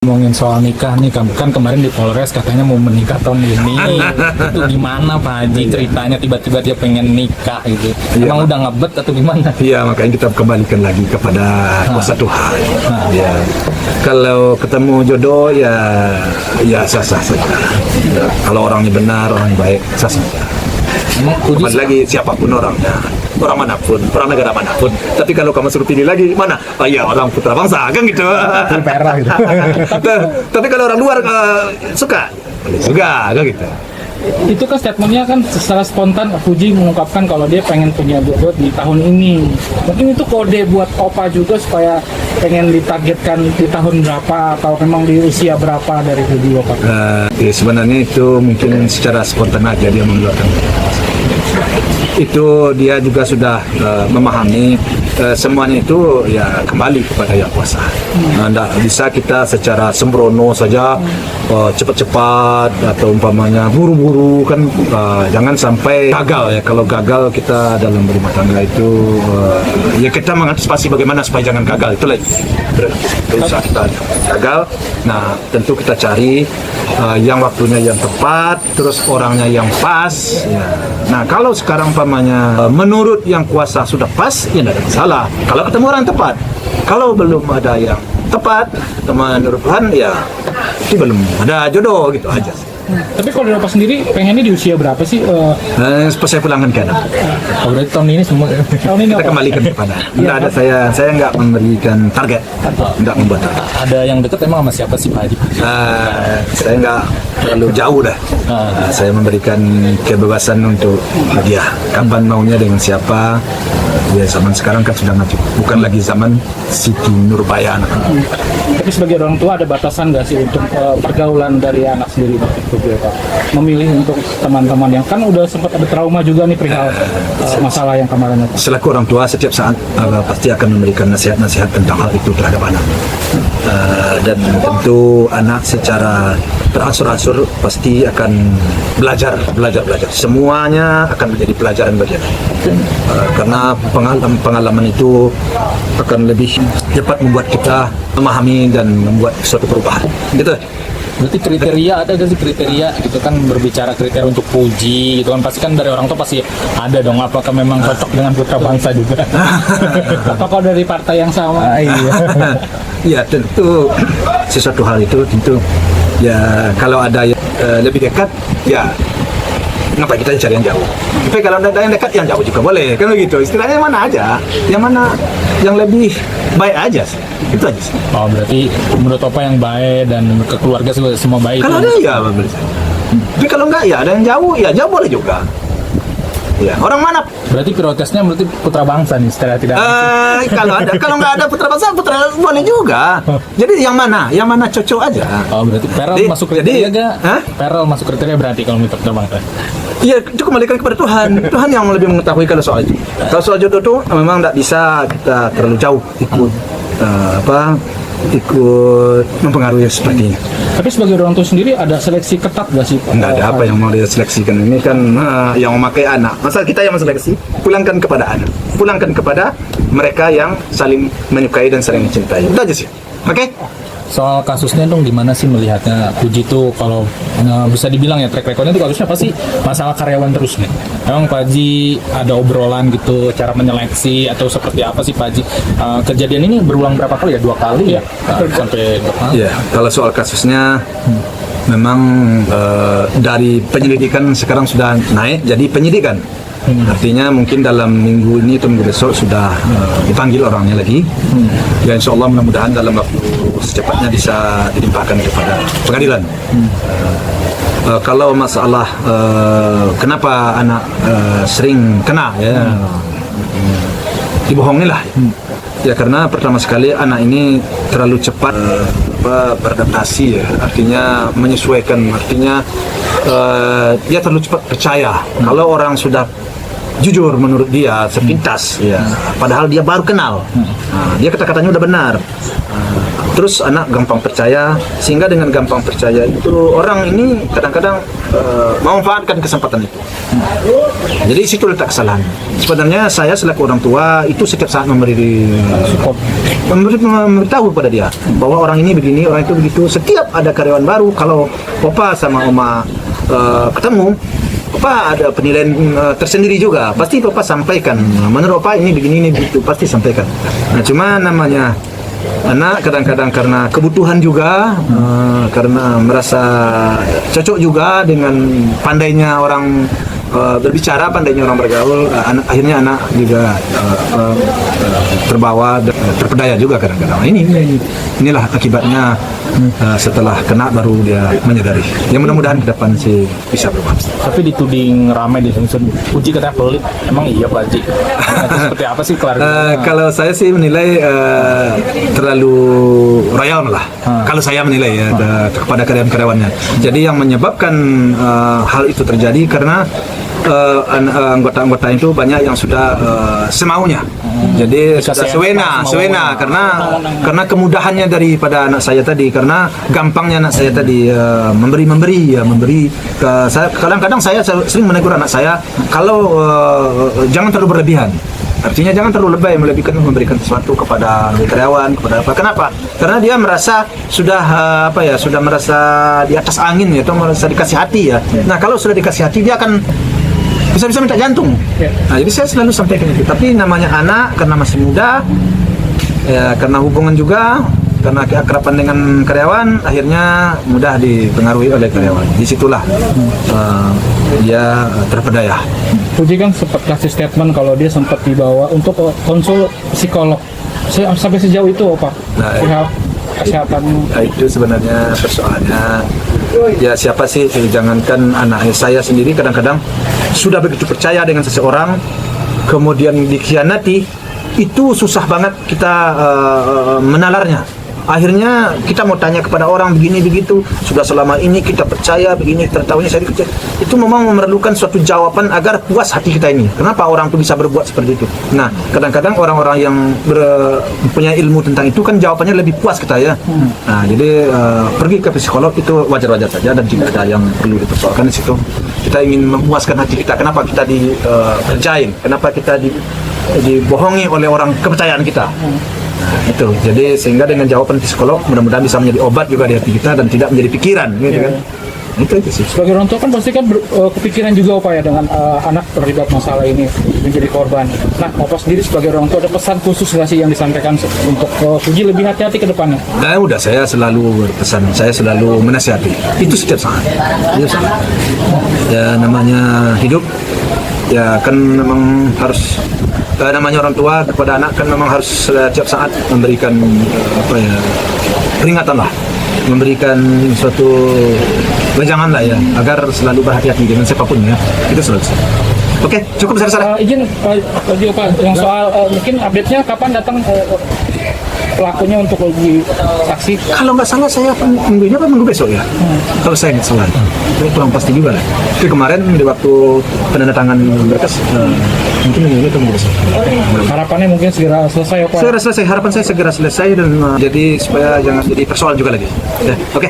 Ngomongin soal nikah nih, kan kemarin di Polres katanya mau menikah tahun ini. Itu gimana Pak Haji ceritanya tiba-tiba dia pengen nikah gitu? Iya, Emang udah ngebet atau gimana? Iya, makanya kita kembalikan lagi kepada kuasa Tuhan. Ya, kalau ketemu jodoh ya sah-sah saja. Ya, kalau orangnya benar, orangnya baik, sah saja. Emang Puji Kembali lagi siapapun orangnya, orang manapun, orang negara manapun. Tapi kalau kamu suruh pilih lagi mana? Oh iya, orang putra bangsa kan gitu. perah gitu. Tapi kalau orang luar suka, boleh juga kan gitu. Itu kan statementnya kan secara spontan Puji mengungkapkan kalau dia pengen punya jodoh di tahun ini. Mungkin itu kode buat Opa juga supaya pengen ditargetkan di tahun berapa atau memang di usia berapa dari Puji Opa? Ya sebenarnya itu mungkin secara spontan aja dia mengeluarkan. Itu dia juga sudah memahami semuanya itu ya kembali kepada Yang Kuasa. Tidak bisa kita secara sembrono saja cepat-cepat atau umpamanya buru-buru kan, jangan sampai gagal ya. Kalau gagal kita dalam berumah tangga itu ya kita mengantisipasi bagaimana supaya jangan gagal, itu lagi saat kita gagal. Nah tentu kita cari yang waktunya yang tepat, terus orangnya yang pas ya. Nah kalau sekarang umpamanya menurut Yang Kuasa sudah pas, ya tidak ada masalah kalau ketemu orang yang tepat. Kalau belum ada yang tepat menurut Tuhan ya ini belum ada jodoh gitu aja. Tapi kalau dari Opa sendiri pengennya di usia berapa sih? Saya pulangkan ke anak. Oh, berarti tahun ini semua. Tahun ini Kita Opa? kembalikan kepada. Tidak ada, saya nggak memberikan target, nggak membuat target. Ada yang deket emang sama siapa sih Pak Haji? Saya nggak terlalu jauh dah. Saya memberikan kebebasan untuk dia. Kapan maunya dengan siapa? Ya zaman sekarang kan sudah maju. Bukan lagi zaman Siti Nurbaya. Tapi sebagai orang tua ada batasan nggak sih untuk pergaulan dari anak sendiri Pak? Memilih untuk teman-teman yang kan udah sempat ada trauma juga nih perihal masalah yang kemarin itu. Selaku orang tua setiap saat pasti akan memberikan nasihat-nasihat tentang hal itu terhadap anak. Dan tentu anak secara terangsur-angsur pasti akan belajar. Semuanya akan menjadi pelajaran bagi anak. Karena pengalaman itu akan lebih cepat membuat kita memahami dan membuat suatu perubahan. Gitu. Berarti kriteria ada gak sih kriteria gitu kan, berbicara kriteria untuk Puji gitu kan, pasti kan dari orang tua pasti ada dong, apakah memang cocok dengan putra bangsa juga? Apakah dari partai yang sama? Iya. Ya tentu sesuatu hal itu tentu ya kalau ada yang lebih dekat ya ngapain kita cari yang jauh. Tapi kalau ada yang dekat yang jauh juga boleh kan begitu. Istilahnya mana aja, yang mana yang lebih baik aja sih. Itu aja sih. Oh berarti menurut Opa yang baik dan ke keluarga semua baik. Kalau ada ya boleh saja. Tapi kalau enggak ya ada yang jauh ya jauh boleh juga. Ya, orang mana? Berarti prioritasnya berarti putra bangsa nih setelah tidak. Kalau nggak ada putra bangsa, putra boleh juga. Jadi yang mana cocok aja. Oh berarti Perel masuk kriteria gak? Perel masuk kriteria berarti kalau putra bangsa. Iya, itu kembalikan kepada Tuhan. Tuhan yang lebih mengetahui kalau soal itu. Kalau soal jodoh itu memang tidak bisa kita terlalu jauh ikut mempengaruhi sepertinya. Tapi sebagai orang tua sendiri ada seleksi ketat gak sih? Nggak ada apa yang mau dia seleksikan. Ini kan yang memakai anak. Masa kita yang menseleksi? Pulangkan kepada anak. Pulangkan kepada mereka yang saling menyukai dan saling mencintai. Itu aja sih. Oke? Soal kasusnya dong, gimana sih melihatnya Puji tuh kalau bisa dibilang ya track recordnya tuh kasusnya pasti masalah karyawan terus nih. Emang Pak Haji ada obrolan gitu cara menyeleksi atau seperti apa sih Pak Haji? Kejadian ini berulang berapa kali ya? 2 kali ya? Sampai 2 kali? Ya, kalau soal kasusnya memang dari penyelidikan sekarang sudah naik jadi penyidikan. Artinya mungkin dalam minggu ini atau minggu besok sudah dipanggil orangnya lagi. Ya insya Allah mudah-mudahan dalam waktu secepatnya bisa dilimpahkan kepada pengadilan. Kalau masalah kenapa anak sering kena ya dibohongi lah. Ya karena pertama sekali anak ini terlalu cepat beradaptasi ya, artinya menyesuaikan, artinya dia terlalu cepat percaya. Kalau orang sudah jujur menurut dia sepintas ya, padahal dia baru kenal, dia kata-katanya udah benar, terus anak gampang percaya, sehingga dengan gampang percaya itu orang ini kadang-kadang memanfaatkan kesempatan itu. Jadi situ letak kesalahan. Sebenarnya saya selaku orang tua itu setiap saat memberitahu kepada dia bahwa orang ini begini, orang itu begitu. Setiap ada karyawan baru, kalau opa sama oma ketemu, opa ada penilaian tersendiri juga. Pasti opa sampaikan. Menurut opa ini begini, ini begitu, pasti sampaikan. Nah, cuma namanya anak kadang-kadang karena kebutuhan juga, karena merasa cocok juga dengan pandainya orang berbicara, pandainya orang bergaul, akhirnya anak juga terbawa, terpedaya juga kadang-kadang. Inilah akibatnya. Setelah kena baru dia menyadari. Ya mudah-mudahan ke depan sih bisa berubah. Tapi dituding ramai di Sumsel, Puji katanya pelit. Emang iya Pak Haji? Seperti apa sih klarifikasinya? Kalau saya sih menilai terlalu royal lah. Kalau saya menilai ya kepada karyawan-karyawannya. Jadi yang menyebabkan hal itu terjadi karena anggota-anggota itu banyak yang sudah semaunya. Jadi sudah sewena karena kemudahannya daripada anak saya tadi, karena gampangnya anak saya tadi memberi. Saya kadang-kadang saya sering menegur anak saya kalau jangan terlalu berlebihan. Artinya jangan terlalu lebay memberikan sesuatu kepada karyawan, kepada apa? Kenapa? Karena dia merasa sudah sudah merasa di atas angin ya, atau merasa dikasih hati ya. Nah, kalau sudah dikasih hati dia akan bisa minta jantung. Nah, jadi saya selalu sampaikan itu. Tapi namanya anak, karena masih muda, ya karena hubungan juga, karena keakraban dengan karyawan, akhirnya mudah dipengaruhi oleh karyawan. Disitulah dia terpedaya. Puji kan sempat kasih statement kalau dia sempat dibawa untuk konsul psikolog. Sampai sejauh itu Pak? Pihak kesehatan. Nah, itu sebenarnya persoalannya. Ya siapa sih, jangankan anak saya sendiri kadang-kadang sudah begitu percaya dengan seseorang, kemudian dikhianati, itu susah banget kita menalarnya. Akhirnya kita mau tanya kepada orang begini begitu, sudah selama ini kita percaya begini, tertahunya saya dikecil. Itu memang memerlukan suatu jawaban agar puas hati kita ini. Kenapa orang itu bisa berbuat seperti itu? Nah, kadang-kadang orang-orang yang punya ilmu tentang itu kan jawabannya lebih puas kita ya. Nah, jadi pergi ke psikolog itu wajar-wajar saja, dan jika ada yang perlu dipersoalkan di situ, kita ingin memuaskan hati kita. Kenapa kita dipercayain? Kenapa kita dibohongi oleh orang kepercayaan kita? Itu jadi sehingga dengan jawaban psikolog mudah-mudahan bisa menjadi obat juga di hati kita dan tidak menjadi pikiran gitu kan. Itu sih. Sebagai orang tua kan pasti kan kepikiran juga Pak ya dengan anak terlibat masalah ini menjadi korban. Nah, Bapak sendiri sebagai orang tua ada pesan khusus nggak sih yang disampaikan untuk Puji lebih hati-hati ke depannya? Nah, udah saya selalu berpesan, saya selalu menasihati. Itu setiap saat. Ya namanya hidup ya kan memang harus namanya orang tua kepada anak kan memang harus setiap saat memberikan peringatan lah, memberikan suatu wejangan lah ya, agar selalu berhati-hati dengan siapapun ya. Itu selalu. Oke, cukup besar. Izin Pak, yang soal mungkin update-nya kapan datang pelakunya untuk uji saksi? Kalau nggak salah saya minggu besok ya. Kalau saya nggak salah, itu kurang pasti juga lah. Tapi kemarin di waktu penandatangan berkas mungkin minggu ini atau minggu besok. Harapannya mungkin segera selesai Pak? Segera selesai. Harapan saya segera selesai dan jadi supaya jangan jadi persoalan juga lagi. Ya, oke.